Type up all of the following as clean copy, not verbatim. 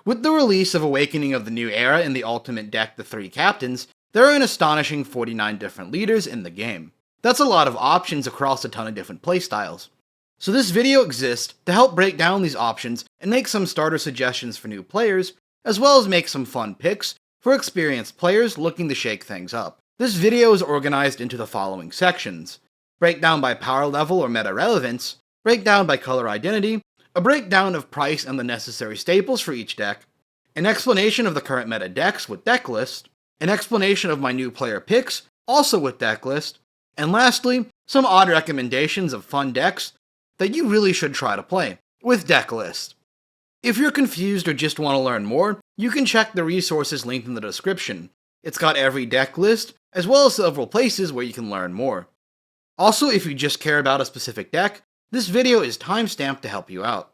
With the release of Awakening of the New Era in the Ultimate deck The Three Captains, there are an astonishing 49 different leaders in the game. That's a lot of options across a ton of different playstyles. So this video exists to help break down these options and make some starter suggestions for new players, as well as make some fun picks for experienced players looking to shake things up. This video is organized into the following sections: breakdown by power level or meta relevance, breakdown by color identity, a breakdown of price and the necessary staples for each deck, an explanation of the current meta decks with deck list, an explanation of my new player picks, also with deck list, and lastly, some odd recommendations of fun decks that you really should try to play, with deck list. If you're confused or just want to learn more, you can check the resources linked in the description. It's got every deck list, as well as several places where you can learn more. Also, if you just care about a specific deck, this video is timestamped to help you out.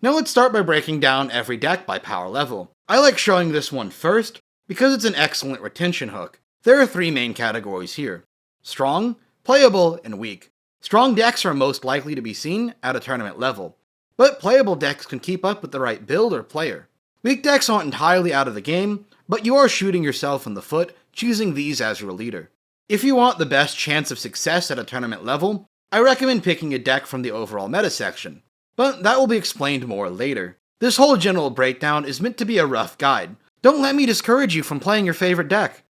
Now let's start by breaking down every deck by power level. I like showing this one first, because it's an excellent retention hook. There are three main categories here: strong, playable, and weak. Strong decks are most likely to be seen at a tournament level, but playable decks can keep up with the right build or player. Weak decks aren't entirely out of the game, but you are shooting yourself in the foot choosing these as your leader. If you want the best chance of success at a tournament level, I recommend picking a deck from the overall meta section, but that will be explained more later. This whole general breakdown is meant to be a rough guide. Don't let me discourage you from playing your favorite deck.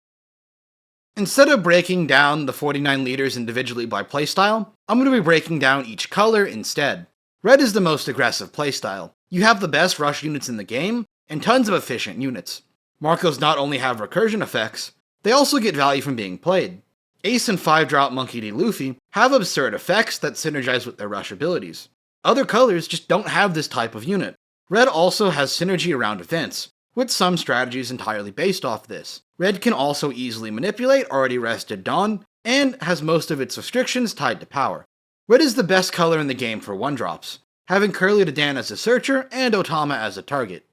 Instead of breaking down the 49 leaders individually by playstyle, I'm going to be breaking down each color instead. Red is the most aggressive playstyle. You have the best rush units in the game, and tons of efficient units. Marcos not only have recursion effects, they also get value from being played. Ace and 5-drop Monkey-D Luffy have absurd effects that synergize with their rush abilities. Other colors just don't have this type of unit. Red also has synergy around events, with some strategies entirely based off this. Red can also easily manipulate already rested Dawn, and has most of its restrictions tied to power. Red is the best color in the game for 1-drops, having Curly to Dan as a searcher and Otama as a target.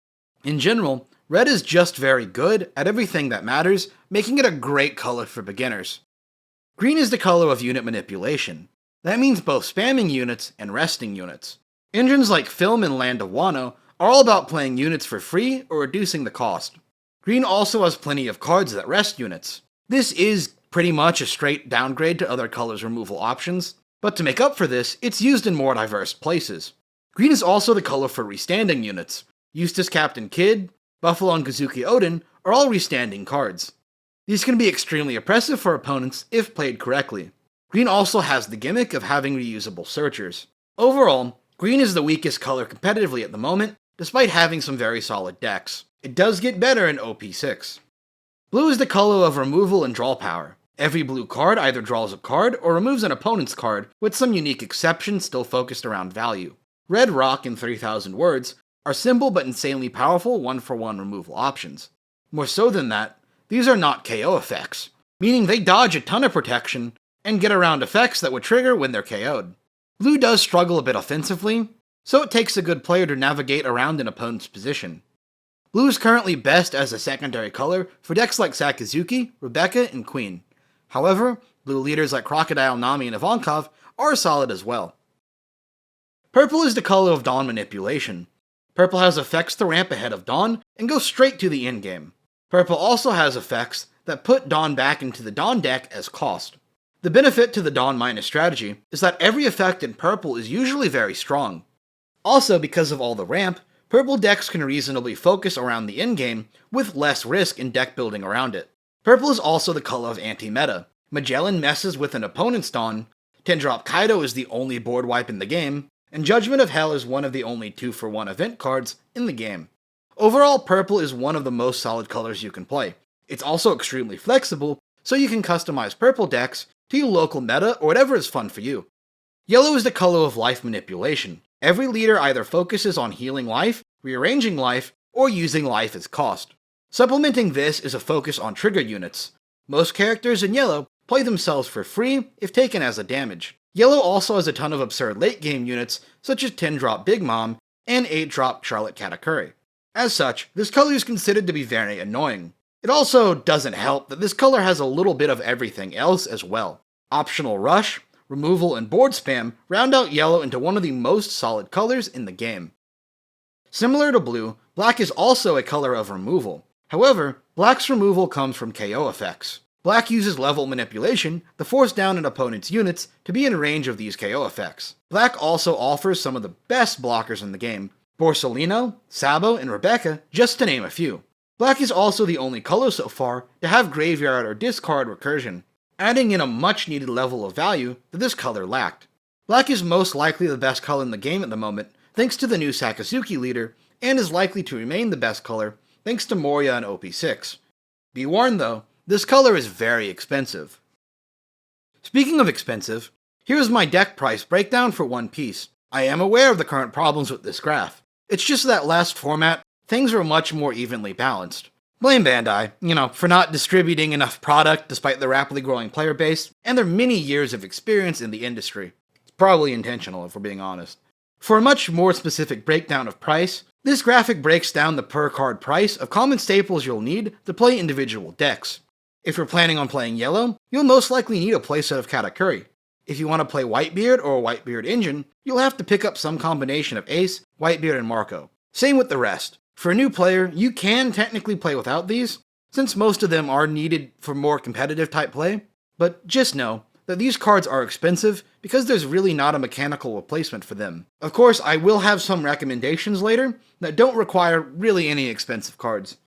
In general, red is just very good at everything that matters, making it a great color for beginners. Green is the color of unit manipulation. That means both spamming units and resting units. Engines like Film and Land of Wano are all about playing units for free or reducing the cost. Green also has plenty of cards that rest units. This is pretty much a straight downgrade to other colors' removal options, but to make up for this, it's used in more diverse places. Green is also the color for restanding units. Eustass Captain Kidd, Buffalo and Kozuki Oden are all restanding cards. These can be extremely oppressive for opponents if played correctly. Green also has the gimmick of having reusable searchers. Overall, green is the weakest color competitively at the moment, despite having some very solid decks. It does get better in OP6. Blue is the color of removal and draw power. Every blue card either draws a card or removes an opponent's card, with some unique exceptions still focused around value. Red, Rock, and 3000 Words are simple but insanely powerful 1-for-1 removal options. More so than that, these are not KO effects, meaning they dodge a ton of protection and get around effects that would trigger when they're KO'd. Blue does struggle a bit offensively, so it takes a good player to navigate around an opponent's position. Blue is currently best as a secondary color for decks like Sakazuki, Rebecca, and Queen. However, blue leaders like Crocodile, Nami, and Ivankov are solid as well. Purple is the color of Dawn manipulation. Purple has effects to ramp ahead of Dawn and go straight to the endgame. Purple also has effects that put Dawn back into the Dawn deck as cost. The benefit to the Dawn minus strategy is that every effect in purple is usually very strong. Also, because of all the ramp, purple decks can reasonably focus around the endgame with less risk in deck building around it. Purple is also the color of anti-meta. Magellan messes with an opponent's Dawn, 10-drop Kaido is the only board wipe in the game, and Judgment of Hell is one of the only 2-for-1 event cards in the game. Overall, purple is one of the most solid colors you can play. It's also extremely flexible, so you can customize purple decks to your local meta or whatever is fun for you. Yellow is the color of life manipulation. Every leader either focuses on healing life, rearranging life, or using life as cost. Supplementing this is a focus on trigger units. Most characters in Yellow play themselves for free if taken as a damage. Yellow also has a ton of absurd late game units such as 10-drop Big Mom and 8-drop Charlotte Katakuri. As such, this color is considered to be very annoying. It also doesn't help that this color has a little bit of everything else as well. Optional rush, removal, and board spam round out Yellow into one of the most solid colors in the game. Similar to blue, Black is also a color of removal. However, Black's removal comes from KO effects. Black uses level manipulation to force down an opponent's units to be in range of these KO effects. Black also offers some of the best blockers in the game, Borsalino, Sabo, and Rebecca, just to name a few. Black is also the only color so far to have graveyard or discard recursion, adding in a much needed level of value that this color lacked. Black is most likely the best color in the game at the moment, thanks to the new Sakazuki leader, and is likely to remain the best color, thanks to Moria and OP6. Be warned though, this color is very expensive. Speaking of expensive, here's my deck price breakdown for One Piece. I am aware of the current problems with this graph. It's just that last format, things were much more evenly balanced. Blame Bandai, for not distributing enough product despite the rapidly growing player base, and their many years of experience in the industry. It's probably intentional if we're being honest. For a much more specific breakdown of price, this graphic breaks down the per card price of common staples you'll need to play individual decks. If you're planning on playing yellow, you'll most likely need a playset of Katakuri. If you want to play Whitebeard or a Whitebeard engine, you'll have to pick up some combination of Ace, Whitebeard, and Marco. Same with the rest. For a new player, you can technically play without these, since most of them are needed for more competitive type play, but just know that these cards are expensive because there's really not a mechanical replacement for them. Of course, I will have some recommendations later that don't require really any expensive cards.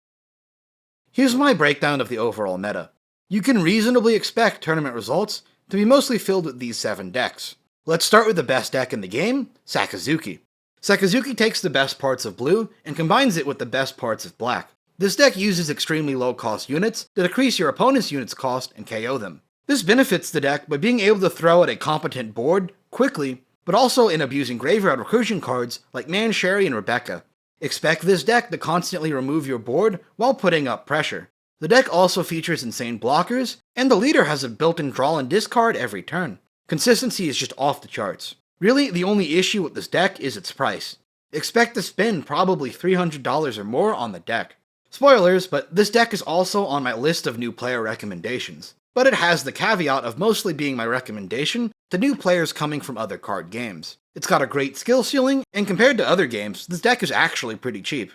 Here's my breakdown of the overall meta. You can reasonably expect tournament results to be mostly filled with these 7 decks. Let's start with the best deck in the game, Sakazuki. Sakazuki takes the best parts of blue and combines it with the best parts of black. This deck uses extremely low cost units to decrease your opponent's units cost and KO them. This benefits the deck by being able to throw at a competent board quickly, but also in abusing graveyard recursion cards like Man Sherry and Rebecca. Expect this deck to constantly remove your board while putting up pressure. The deck also features insane blockers, and the leader has a built-in draw and discard every turn. Consistency is just off the charts. Really, the only issue with this deck is its price. Expect to spend probably $300 or more on the deck. Spoilers, but this deck is also on my list of new player recommendations. But it has the caveat of mostly being my recommendation to new players coming from other card games. It's got a great skill ceiling, and compared to other games, this deck is actually pretty cheap.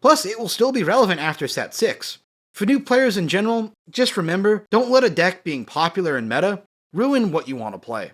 Plus, it will still be relevant after Set 6. For new players in general, just remember, don't let a deck being popular in meta ruin what you want to play.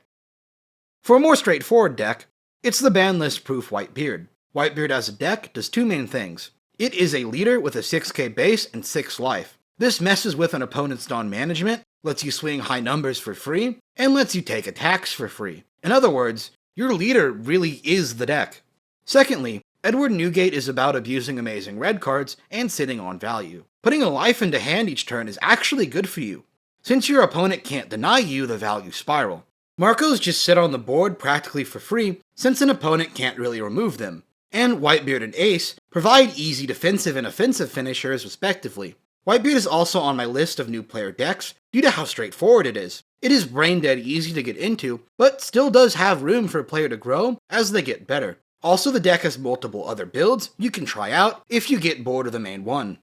For a more straightforward deck, it's the ban list proof Whitebeard. Whitebeard as a deck does 2 main things. It is a leader with a 6k base and 6 life. This messes with an opponent's Dawn management, lets you swing high numbers for free, and lets you take attacks for free. In other words, your leader really is the deck. Secondly, Edward Newgate is about abusing amazing red cards and sitting on value. Putting a life into hand each turn is actually good for you, since your opponent can't deny you the value spiral. Marcos just sit on the board practically for free, since an opponent can't really remove them. And Whitebeard and Ace provide easy defensive and offensive finishers respectively. Whitebeard is also on my list of new player decks due to how straightforward it is. It is brain dead easy to get into, but still does have room for a player to grow as they get better. Also, the deck has multiple other builds you can try out if you get bored of the main one.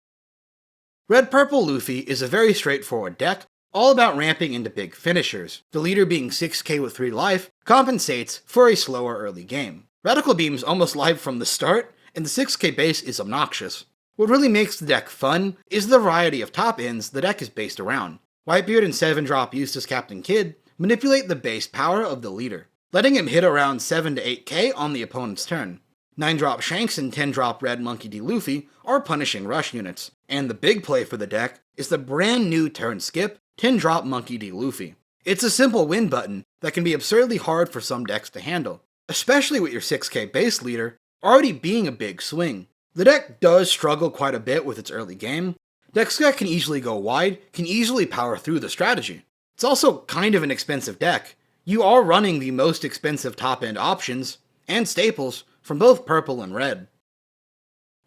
Red Purple Luffy is a very straightforward deck, all about ramping into big finishers. The leader being 6k with 3 life compensates for a slower early game. Radical Beam's almost live from the start, and the 6k base is obnoxious. What really makes the deck fun is the variety of top ends the deck is based around. Whitebeard and 7-drop Eustass Captain Kidd manipulate the base power of the leader, letting him hit around 7 to 8k on the opponent's turn. 9-drop Shanks and 10-drop Red Monkey D. Luffy are punishing rush units, and the big play for the deck is the brand new turn skip 10-drop Monkey D. Luffy. It's a simple win button that can be absurdly hard for some decks to handle, especially with your 6k base leader already being a big swing. The deck does struggle quite a bit with its early game. Decks that can easily go wide can easily power through the strategy. It's also kind of an expensive deck. You are running the most expensive top-end options and staples from both purple and red.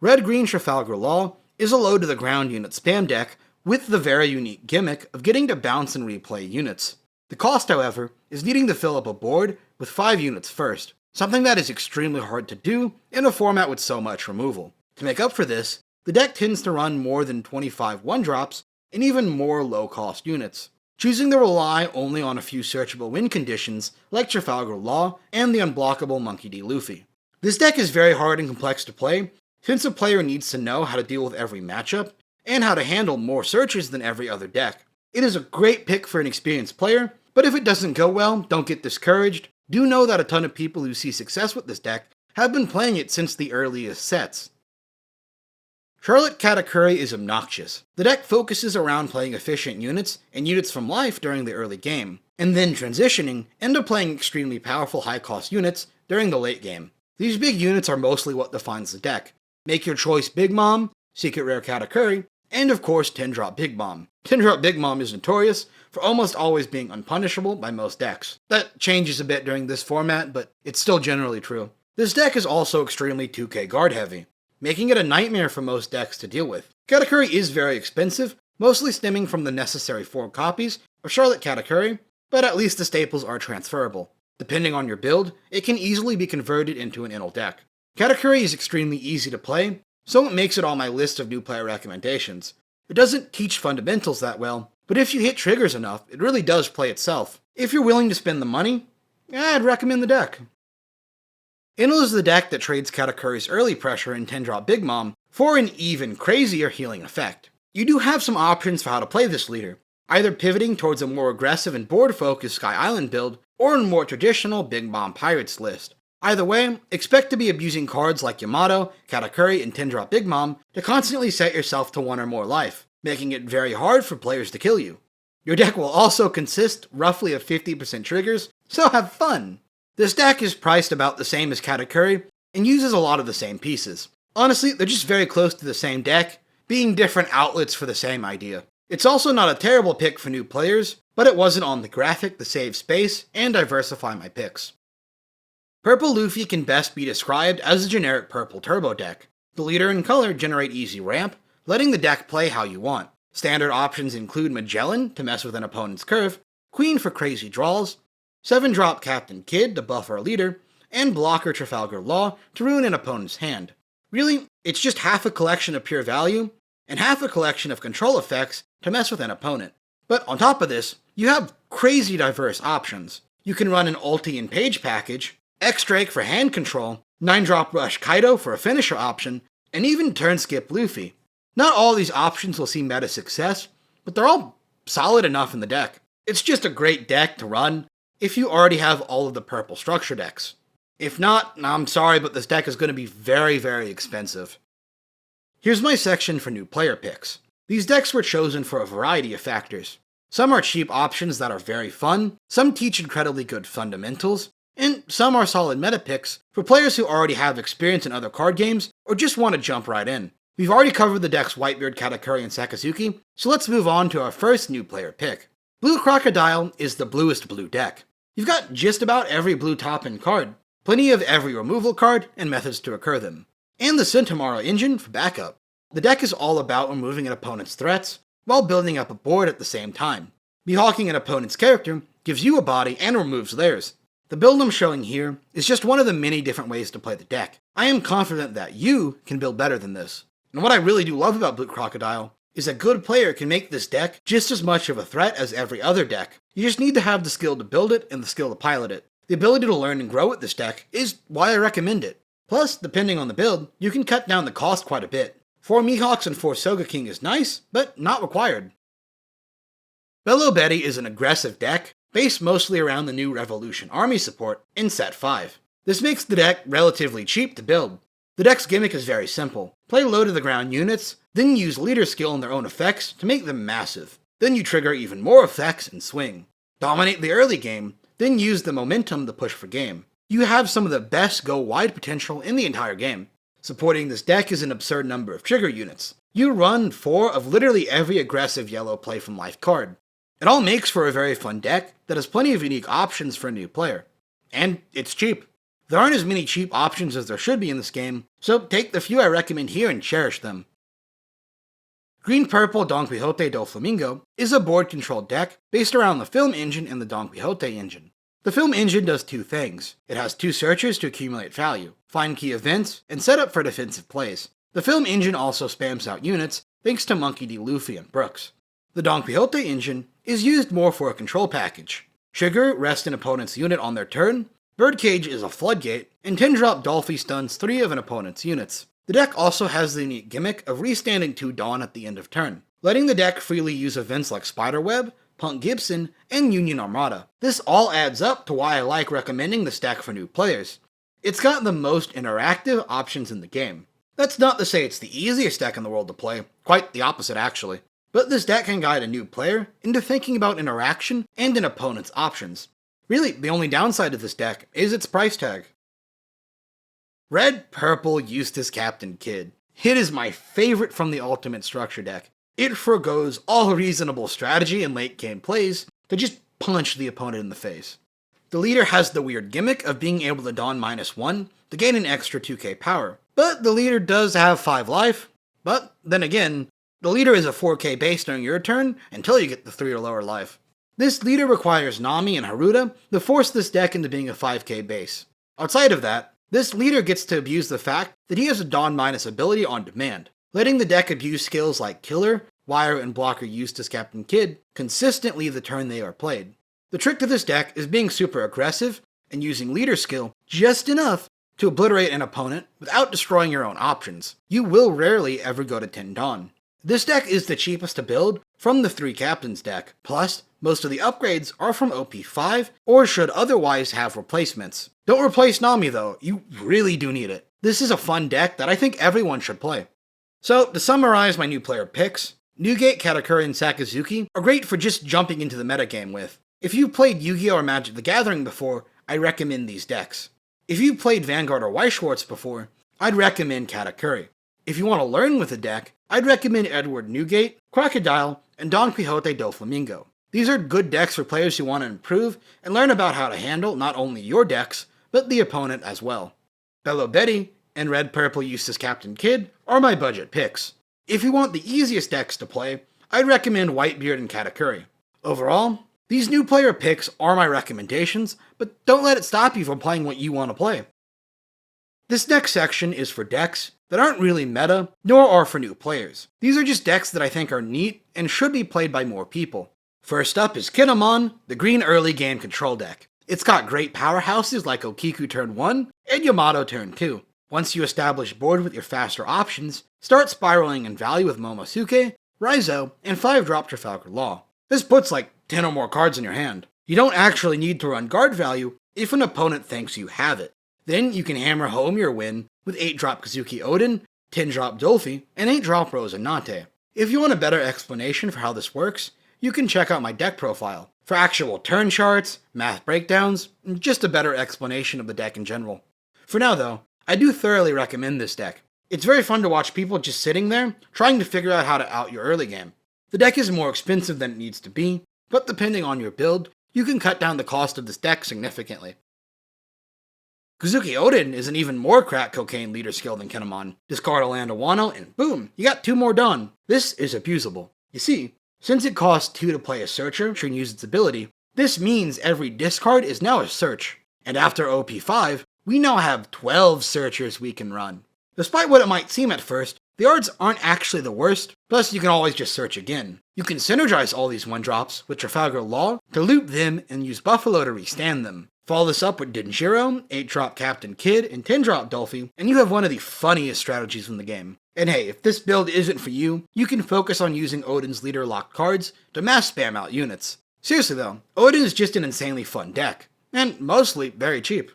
Red Green Trafalgar Law is a low to the ground unit spam deck with the very unique gimmick of getting to bounce and replay units. The cost, however, is needing to fill up a board with 5 units first, something that is extremely hard to do in a format with so much removal. To make up for this, the deck tends to run more than 25 1-drops and even more low-cost units, choosing to rely only on a few searchable win conditions like Trafalgar Law and the unblockable Monkey D. Luffy. This deck is very hard and complex to play, since a player needs to know how to deal with every matchup, and how to handle more searches than every other deck. It is a great pick for an experienced player, but if it doesn't go well, don't get discouraged. Do know that a ton of people who see success with this deck have been playing it since the earliest sets. Charlotte Katakuri is obnoxious. The deck focuses around playing efficient units and units from life during the early game, and then transitioning into playing extremely powerful high-cost units during the late game. These big units are mostly what defines the deck. Make your choice Big Mom, Secret Rare Katakuri, and of course 10-drop Big Mom. 10-drop Big Mom is notorious for almost always being unpunishable by most decks. That changes a bit during this format, but it's still generally true. This deck is also extremely 2k guard heavy, making it a nightmare for most decks to deal with. Katakuri is very expensive, mostly stemming from the necessary 4 copies of Charlotte Katakuri, but at least the staples are transferable. Depending on your build, it can easily be converted into an Enel deck. Katakuri is extremely easy to play, so it makes it on my list of new player recommendations. It doesn't teach fundamentals that well, but if you hit triggers enough, it really does play itself. If you're willing to spend the money, I'd recommend the deck. Enel is the deck that trades Katakuri's early pressure in 10-drop Big Mom for an even crazier healing effect. You do have some options for how to play this leader, either pivoting towards a more aggressive and board-focused Sky Island build, or a more traditional Big Mom Pirates list. Either way, expect to be abusing cards like Yamato, Katakuri, and 10-drop Big Mom to constantly set yourself to 1 or more life, making it very hard for players to kill you. Your deck will also consist roughly of 50% triggers, so have fun! This deck is priced about the same as Katakuri, and uses a lot of the same pieces. Honestly, they're just very close to the same deck, being different outlets for the same idea. It's also not a terrible pick for new players, but it wasn't on the graphic to save space and diversify my picks. Purple Luffy can best be described as a generic purple turbo deck. The leader and color generate easy ramp, letting the deck play how you want. Standard options include Magellan to mess with an opponent's curve, Queen for crazy draws, 7-drop Captain Kidd to buff our leader, and Blocker Trafalgar Law to ruin an opponent's hand. Really, it's just half a collection of pure value, and half a collection of control effects to mess with an opponent. But on top of this, you have crazy diverse options. You can run an ulti and page package, X-Drake for hand control, 9-drop Rush Kaido for a finisher option, and even turn skip Luffy. Not all these options will see meta success, but they're all solid enough in the deck. It's just a great deck to run if you already have all of the purple structure decks. If not, I'm sorry, but this deck is going to be very, very expensive. Here's my section for new player picks. These decks were chosen for a variety of factors. Some are cheap options that are very fun, some teach incredibly good fundamentals, and some are solid meta picks for players who already have experience in other card games or just want to jump right in. We've already covered the decks Whitebeard, Katakuri, and Sakazuki, so let's move on to our first new player pick. Blue Crocodile is the bluest blue deck. You've got just about every blue top-end card, plenty of every removal card, and methods to occur them, and the Centauro engine for backup. The deck is all about removing an opponent's threats, while building up a board at the same time. Behawking an opponent's character gives you a body and removes theirs. The build I'm showing here is just one of the many different ways to play the deck. I am confident that you can build better than this. And what I really do love about Blue Crocodile is a good player can make this deck just as much of a threat as every other deck. You just need to have the skill to build it and the skill to pilot it. The ability to learn and grow with this deck is why I recommend it. Plus, depending on the build, you can cut down the cost quite a bit. 4 Mihawks and 4 Sogeking is nice, but not required. Belo Betty is an aggressive deck, based mostly around the new Revolution Army support in Set 5. This makes the deck relatively cheap to build. The deck's gimmick is very simple. Play low-to-the-ground units, then use leader skill and their own effects to make them massive. Then you trigger even more effects and swing. Dominate the early game, then use the momentum to push for game. You have some of the best go-wide potential in the entire game. Supporting this deck is an absurd number of trigger units. You run 4 of literally every aggressive yellow play from life card. It all makes for a very fun deck that has plenty of unique options for a new player. And it's cheap. There aren't as many cheap options as there should be in this game, so take the few I recommend here and cherish them. Green-Purple Donquixote Doflamingo is a board-controlled deck based around the Film Engine and the Donquixote engine. The Film Engine does 2 things. It has 2 searchers to accumulate value, find key events, and set up for defensive plays. The Film Engine also spams out units thanks to Monkey-D, Luffy, and Brooks. The Donquixote engine is used more for a control package. Trigger rest an opponent's unit on their turn, Birdcage is a floodgate, and 10-drop Dolphy stuns 3 of an opponent's units. The deck also has the unique gimmick of restanding 2 Dawn at the end of turn, letting the deck freely use events like Spiderweb, Punk Gibson, and Union Armada. This all adds up to why I like recommending this deck for new players. It's got the most interactive options in the game. That's not to say it's the easiest deck in the world to play, quite the opposite actually. But this deck can guide a new player into thinking about interaction and an opponent's options. Really, the only downside of this deck is its price tag. Red Purple Eustass Captain Kid. It is my favorite from the Ultimate Structure deck. It forgoes all reasonable strategy in late game plays to just punch the opponent in the face. The leader has the weird gimmick of being able to Dawn -1 to gain an extra 2k power, but the leader does have 5 life. But then again, the leader is a 4k base during your turn until you get the 3 or lower life. This leader requires Nami and Haruta to force this deck into being a 5k base. Outside of that, this leader gets to abuse the fact that he has a Dawn- ability on demand, letting the deck abuse skills like Killer, Wire, and Blocker Eustass Captain Kid consistently the turn they are played. The trick to this deck is being super aggressive and using leader skill just enough to obliterate an opponent without destroying your own options. You will rarely ever go to 10 Dawn. This deck is the cheapest to build from the 3 Captains deck, plus most of the upgrades are from OP5 or should otherwise have replacements. Don't replace Nami though, you really do need it. This is a fun deck that I think everyone should play. So to summarize my new player picks, Newgate, Katakuri, and Sakazuki are great for just jumping into the metagame with. If you've played Yu-Gi-Oh! Or Magic the Gathering before, I recommend these decks. If you've played Vanguard or Weiss before, I'd recommend Katakuri. If you want to learn with a deck, I'd recommend Edward Newgate, Crocodile, and Donquixote Doflamingo. These are good decks for players who want to improve and learn about how to handle not only your decks, but the opponent as well. Belo Betty and Red Purple Eustass Captain Kid are my budget picks. If you want the easiest decks to play, I'd recommend Whitebeard and Katakuri. Overall, these new player picks are my recommendations, but don't let it stop you from playing what you want to play. This next section is for decks that aren't really meta, nor are for new players. These are just decks that I think are neat and should be played by more people. First up is Kinemon, the green early game control deck. It's got great powerhouses like Okiku turn 1 and Yamato turn 2. Once you establish board with your faster options, start spiraling in value with Momosuke, Raizo, and 5-drop Trafalgar Law. This puts like 10 or more cards in your hand. You don't actually need to run guard value if an opponent thinks you have it. Then you can hammer home your win with 8-drop Kozuki Oden, 10-drop Dolphy, and 8-drop Rosinante. If you want a better explanation for how this works, you can check out my deck profile for actual turn charts, math breakdowns, and just a better explanation of the deck in general. For now though, I do thoroughly recommend this deck. It's very fun to watch people just sitting there, trying to figure out how to out your early game. The deck is more expensive than it needs to be, but depending on your build, you can cut down the cost of this deck significantly. Kozuki Oden is an even more crack cocaine leader skill than Kinemon. Discard a land of Wano and boom, you got 2 more done. This is abusable. You see, since it costs 2 to play a searcher should use its ability, this means every discard is now a search. And after OP5, we now have 12 searchers we can run. Despite what it might seem at first, the odds aren't actually the worst, plus you can always just search again. You can synergize all these 1-drops with Trafalgar Law to loop them and use Buffalo to restand them. Follow this up with Denjiro, 8-drop Captain Kid, and 10-drop Dolphy, and you have one of the funniest strategies in the game. And hey, if this build isn't for you, you can focus on using Oden's leader locked cards to mass spam out units. Seriously though, Oden is just an insanely fun deck, and mostly very cheap.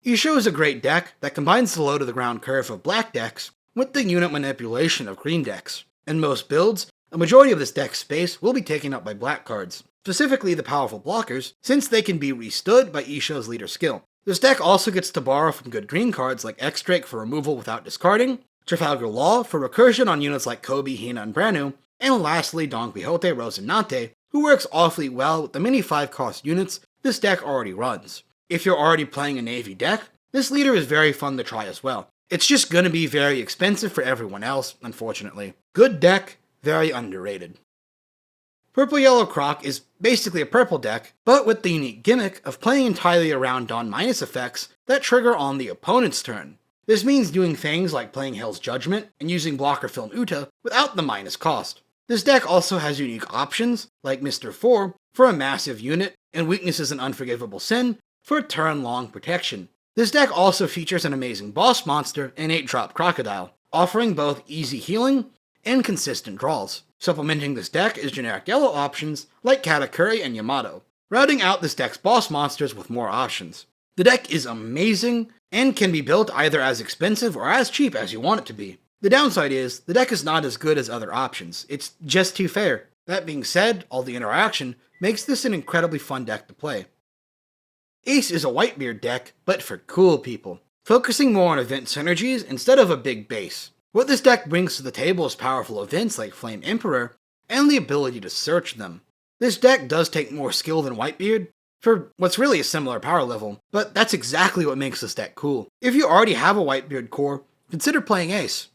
Issho is a great deck that combines the low to the ground curve of black decks with the unit manipulation of green decks. In most builds, a majority of this deck's space will be taken up by black cards, specifically the powerful blockers, since they can be restood by Issho's leader skill. This deck also gets to borrow from good green cards like X-Drake for removal without discarding, Trafalgar Law for recursion on units like Kobe, Hina, and Branu, and lastly Donquixote Rosinante, who works awfully well with the many 5-cost units this deck already runs. If you're already playing a Navy deck, this leader is very fun to try as well. It's just gonna be very expensive for everyone else, unfortunately. Good deck, very underrated. Purple Yellow Croc is basically a purple deck, but with the unique gimmick of playing entirely around Dawn- effects that trigger on the opponent's turn. This means doing things like playing Hell's Judgment and using Blocker Film Uta without the minus cost. This deck also has unique options, like Mr. 4 for a massive unit, and Weakness is an Unforgivable Sin for turn-long protection. This deck also features an amazing boss monster in 8-drop Crocodile, offering both easy healing and consistent draws. Supplementing this deck is generic yellow options like Katakuri and Yamato, routing out this deck's boss monsters with more options. The deck is amazing and can be built either as expensive or as cheap as you want it to be. The downside is, the deck is not as good as other options. It's just too fair. That being said, all the interaction makes this an incredibly fun deck to play. Ace is a Whitebeard deck, but for cool people, focusing more on event synergies instead of a big base. What this deck brings to the table is powerful events like Flame Emperor, and the ability to search them. This deck does take more skill than Whitebeard, for what's really a similar power level, but that's exactly what makes this deck cool. If you already have a Whitebeard core, consider playing Ace.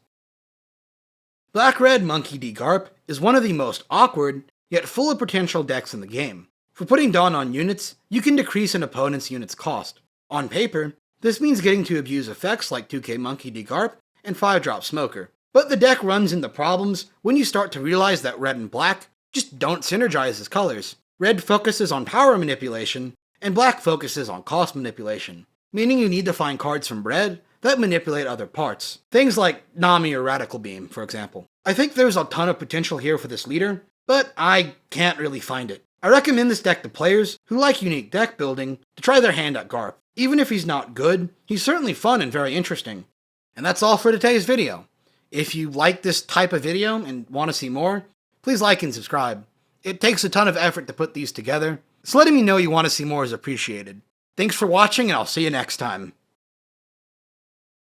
Black-Red Monkey.D.Garp is one of the most awkward, yet full of potential decks in the game. For putting Dawn on units, you can decrease an opponent's unit's cost. On paper, this means getting to abuse effects like 2K Monkey.D.Garp and 5-drop Smoker. But the deck runs into problems when you start to realize that red and black just don't synergize as colors. Red focuses on power manipulation, and black focuses on cost manipulation, meaning you need to find cards from red that manipulate other parts. Things like Nami or Radical Beam, for example. I think there's a ton of potential here for this leader, but I can't really find it. I recommend this deck to players who like unique deck building to try their hand at Garp. Even if he's not good, he's certainly fun and very interesting. And that's all for today's video. If you like this type of video and want to see more, please like and subscribe. It takes a ton of effort to put these together, so letting me know you want to see more is appreciated. Thanks for watching, and I'll see you next time.